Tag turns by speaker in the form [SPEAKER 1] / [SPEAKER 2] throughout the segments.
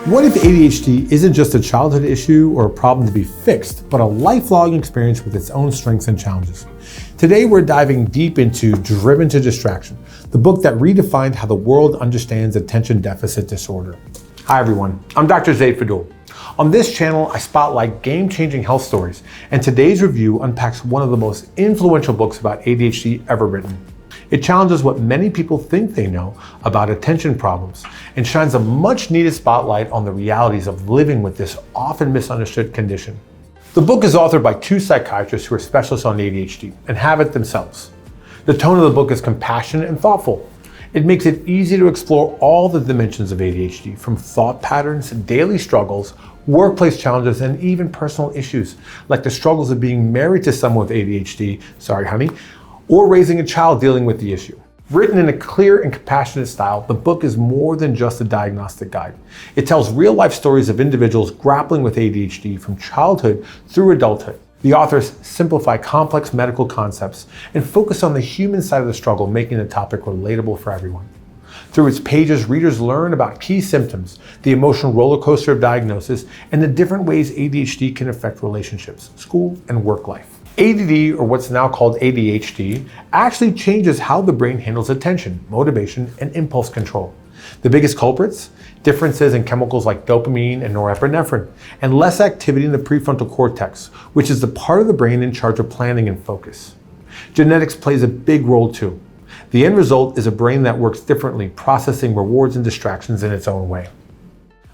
[SPEAKER 1] What if ADHD isn't just a childhood issue or a problem to be fixed, but a lifelong experience with its own strengths and challenges? Today, we're diving deep into Driven to Distraction, the book that redefined how the world understands attention deficit disorder. Hi everyone, I'm Dr. Zaid Fadul. On this channel, I spotlight game-changing health stories, and today's review unpacks one of the most influential books about ADHD ever written. It challenges what many people think they know about attention problems and shines a much-needed spotlight on the realities of living with this often misunderstood condition. The book is authored by two psychiatrists who are specialists on ADHD and have it themselves. The tone of the book is compassionate and thoughtful. It makes it easy to explore all the dimensions of ADHD, from thought patterns, daily struggles, workplace challenges, and even personal issues, like the struggles of being married to someone with ADHD, sorry honey, or raising a child dealing with the issue. Written in a clear and compassionate style, the book is more than just a diagnostic guide. It tells real-life stories of individuals grappling with ADHD from childhood through adulthood. The authors simplify complex medical concepts and focus on the human side of the struggle, making the topic relatable for everyone. Through its pages, readers learn about key symptoms, the emotional roller coaster of diagnosis, and the different ways ADHD can affect relationships, school, and work life. ADD, or what's now called ADHD, actually changes how the brain handles attention, motivation, and impulse control. The biggest culprits? Differences in chemicals like dopamine and norepinephrine, and less activity in the prefrontal cortex, which is the part of the brain in charge of planning and focus. Genetics plays a big role too. The end result is a brain that works differently, processing rewards and distractions in its own way.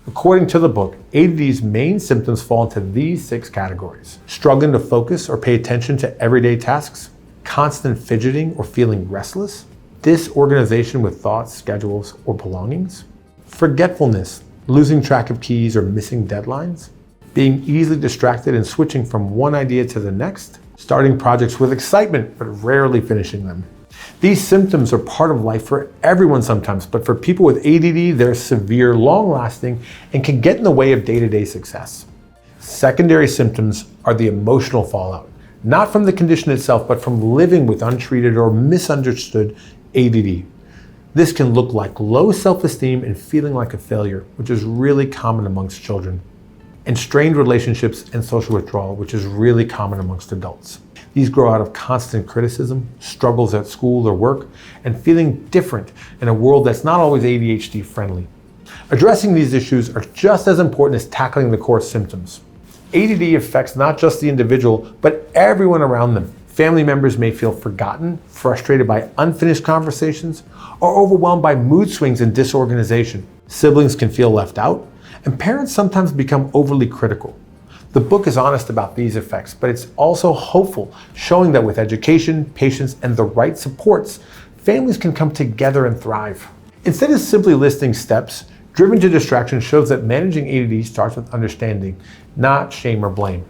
[SPEAKER 1] According to the book, ADD's main symptoms fall into these 6 categories: struggling to focus or pay attention to everyday tasks, constant fidgeting or feeling restless, disorganization with thoughts, schedules, or belongings, forgetfulness, losing track of keys or missing deadlines, being easily distracted and switching from one idea to the next, starting projects with excitement but rarely finishing them. These symptoms are part of life for everyone sometimes, but for people with ADD, they're severe, long-lasting, and can get in the way of day-to-day success. Secondary symptoms are the emotional fallout, not from the condition itself, but from living with untreated or misunderstood ADD. This can look like low self-esteem and feeling like a failure, which is really common amongst children, and strained relationships and social withdrawal, which is really common amongst adults. These grow out of constant criticism, struggles at school or work, and feeling different in a world that's not always ADHD friendly. Addressing these issues are just as important as tackling the core symptoms. ADD affects not just the individual, but everyone around them. Family members may feel forgotten, frustrated by unfinished conversations, or overwhelmed by mood swings and disorganization. Siblings can feel left out, and parents sometimes become overly critical. The book is honest about these effects, but it's also hopeful, showing that with education, patience, and the right supports, families can come together and thrive. Instead of simply listing steps, Driven to Distraction shows that managing ADD starts with understanding, not shame or blame.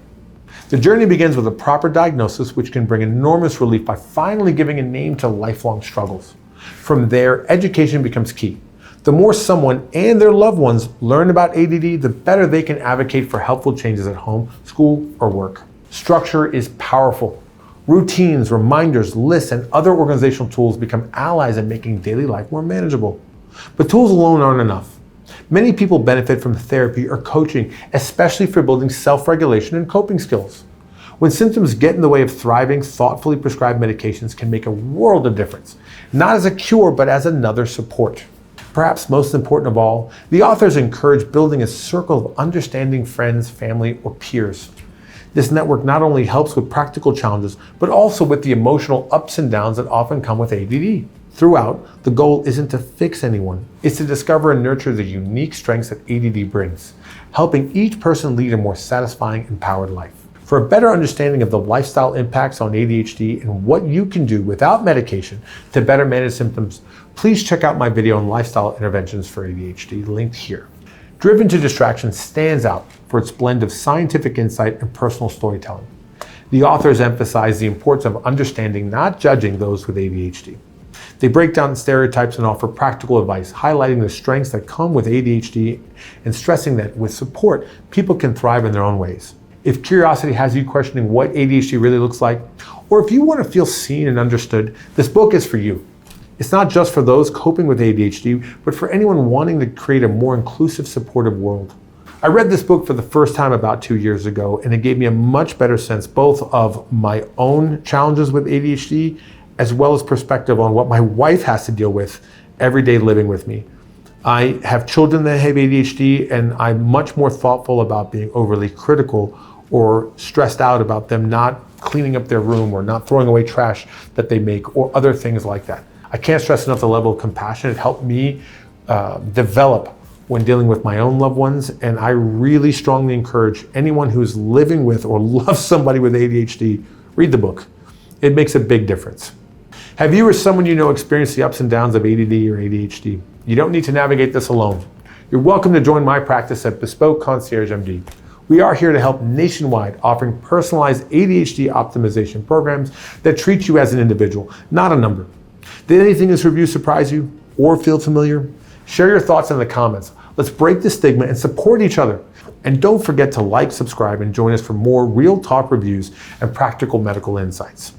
[SPEAKER 1] The journey begins with a proper diagnosis, which can bring enormous relief by finally giving a name to lifelong struggles. From there, education becomes key. The more someone and their loved ones learn about ADD, the better they can advocate for helpful changes at home, school, or work. Structure is powerful. Routines, reminders, lists, and other organizational tools become allies in making daily life more manageable. But tools alone aren't enough. Many people benefit from therapy or coaching, especially for building self-regulation and coping skills. When symptoms get in the way of thriving, thoughtfully prescribed medications can make a world of difference, not as a cure, but as another support. Perhaps most important of all, the authors encourage building a circle of understanding friends, family, or peers. This network not only helps with practical challenges, but also with the emotional ups and downs that often come with ADD. Throughout, the goal isn't to fix anyone, it's to discover and nurture the unique strengths that ADD brings, helping each person lead a more satisfying, empowered life. For a better understanding of the lifestyle impacts on ADHD and what you can do without medication to better manage symptoms, please check out my video on lifestyle interventions for ADHD, linked here. Driven to Distraction stands out for its blend of scientific insight and personal storytelling. The authors emphasize the importance of understanding, not judging, those with ADHD. They break down stereotypes and offer practical advice, highlighting the strengths that come with ADHD and stressing that with support, people can thrive in their own ways. If curiosity has you questioning what ADHD really looks like, or if you want to feel seen and understood, this book is for you. It's not just for those coping with ADHD, but for anyone wanting to create a more inclusive, supportive world. I read this book for the first time about 2 years ago, and it gave me a much better sense both of my own challenges with ADHD, as well as perspective on what my wife has to deal with every day living with me. I have children that have ADHD, and I'm much more thoughtful about being overly critical or stressed out about them not cleaning up their room or not throwing away trash that they make or other things like that. I can't stress enough the level of compassion it helped me develop when dealing with my own loved ones, and I really strongly encourage anyone who's living with or loves somebody with ADHD, read the book. It makes a big difference. Have you or someone you know experienced the ups and downs of ADD or ADHD? You don't need to navigate this alone. You're welcome to join my practice at Bespoke Concierge MD. We are here to help nationwide, offering personalized ADHD optimization programs that treat you as an individual, not a number. Did anything in this review surprise you or feel familiar? Share your thoughts in the comments. Let's break the stigma and support each other. And don't forget to like, subscribe, and join us for more real talk reviews and practical medical insights.